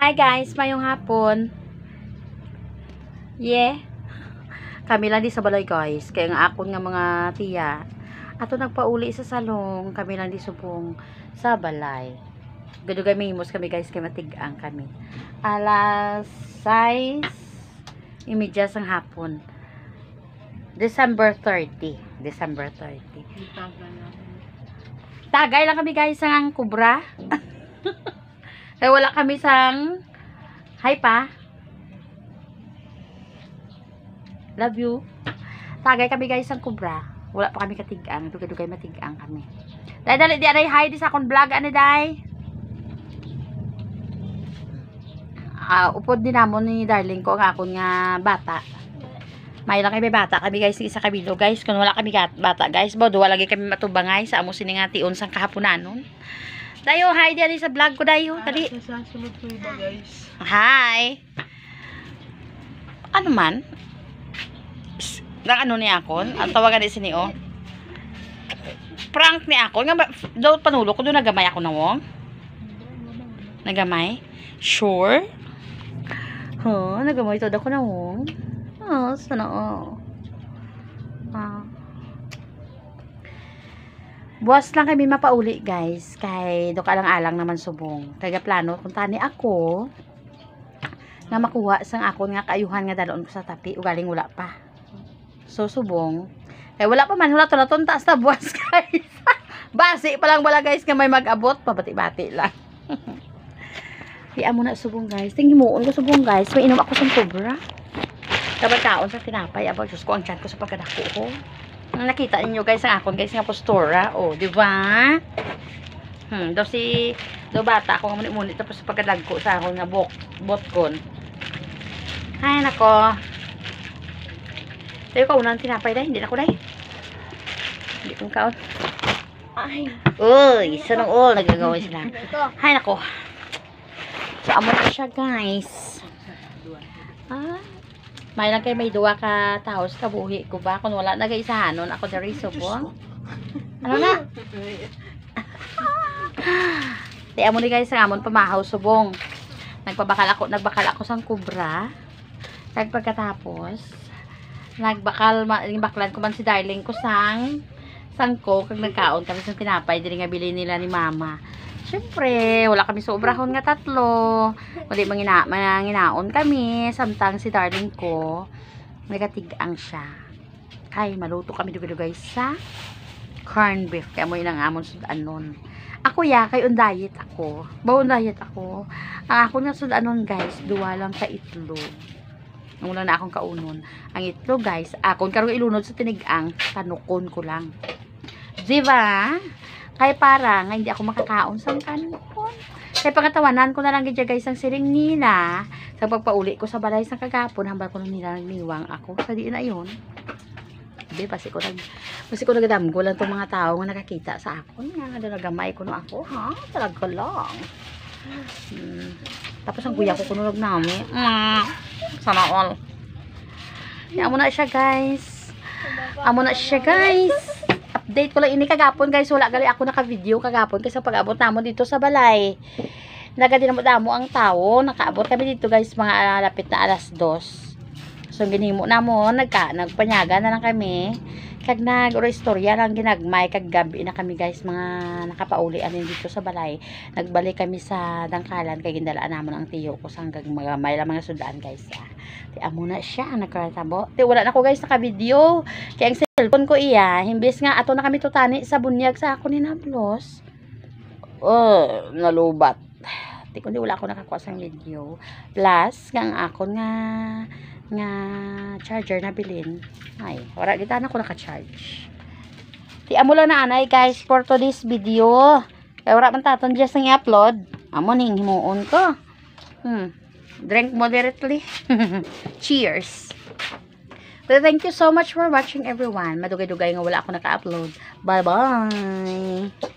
Hi guys, mayong hapon. Yeah. Kami lang di sa balay guys. Kaya nga akon nga mga tiya. Ato nagpauli sa salong. Kami lang di subong sa balay. Gadugay mimos kami guys. Kaya matigang kami. Alas 6:30 sang hapon. December 30. December 30. Tagay lang kami guys sang kubra. Kaya wala kami sang hi pa. Love you. Tagay kami guys sang kubra. Wala pa kami katigang. Dugay-dugay matigang kami. Dali di aray hi di sa akong vlog ano day. Upod din namon ni darling ko ang akon nga bata. May lang kami bata kami guys isa kabilo guys kun wala kami bata guys bodo wala lagi kami matubangay sa amo sini nga tion sang kahaponanon. Dayo hi di sa vlog ko dayo tadi. Sasunod ko iba guys. Hi. Ano man? Na ano ni akon? Ang tawagan ni sini oh. Prank ni akon nga daw panulo ko do nagamay ako na wong. Nagamay? Sure? Nagamay to ako na wong. Sana buwas lang kami mapauli guys kay do ka lang alang naman subong kaya plano kung tani ako nga makuha sang akon nga kaayuhan nga dalon ko sa tapi ugaling wala pa so subong kay wala pa man wala to taas na buwas guys basi pa lang wala guys nga may mag-abot pabati-bati lang hiya mo na subong guys tinghimuon ko subong guys may inom ako sa sobra dapat kaon sa tinapay aba Diyos ko ang tiyan ko sa pagkadako ko. Nakita niyo guys ang akon guys nga postura oh di ba daw bata ako nga muni tapos sa pagkadagko sa akon nga botkon ay nako tayo kaunan tinapay dahil hindi na ko dahil hindi kong kaon ay uy sanong all nagagawin sila ay nako so amo na siya guys may lang kayo may duwa ka taos kabuhi ko ba kung wala nagaisahanon ako dari subong ano na di amo ni guys ang amon pamahaw subong nagbakal ako sang kubra pagkatapos baklan ko man si darling ko sang ko kag nagkaon kami sang tinapay diri nga bilhin nila ni mama. Siyempre, wala kami sobrahon nga tatlo. Kundi manginaon kami. Samtang si darling ko, nagatigang siya. Ay, maluto kami dugay-dugay sa corn beef. Kaya mo yun ang amon sudan nun. Ako kay on diet ako. Bawon diet ako. Ang ako nga sudan nun guys, duwa lang ka itlog. Ang ulang na akong kaunon. Ang itlog guys, akon karong ilunod sa tinigang, tanukon ko lang. Diba? Kaya para nga hindi ako makakaon sang kanon. Kaya pangatawanan ko na lang gidya guys ang siring nila. Sa pagpauli ko sa balay sang kagapon, hambal ko nila nagniwang ako. Sa diin na yun. Hindi, pasi ko nagadamgo lang itong mga tao nga nakakita sa ako. Nga, nagamay ko na ako. Ha? Talaga lang. Tapos ang kuya ko kunulog namin. Sana all. Amo na siya guys. Update ko lang ini kagapon guys, wala gali ako naka-video kagapon kasi pag-abot namo dito sa balay. Nagadinamo-damo ang tao, nakaabot kami dito guys mga lapit na alas 2. So ginhimo namo, nagpanyaga na lang kami. Kag nag-istorya lang ginagmay kag gabi na kami guys mga nakapauli anin dito sa balay. Nagbalik kami sa dangkalan kay gindalaan namon ang tiyo ko hanggang magamay lang mga sudaan guys. Ti amo na siya nagkatabo. Ti wala na ko guys naka-video. Kaya ang cellphone ko iya, himbis nga ato na kami tutani sa bunyag sa ako ni Nablos. Nalubat. Ti kundi wala ako nakakuha sang video. Plus kang akon nga charger na bilin. Ay, wala kita na ko naka-charge. Ti amo lang na anay guys for today's video. Kaya wala man taton just ang i-upload. Amo ning himuon ko. Drink moderately. Cheers. So, thank you so much for watching everyone. Madugay-dugay nga wala ako naka-upload. Bye-bye.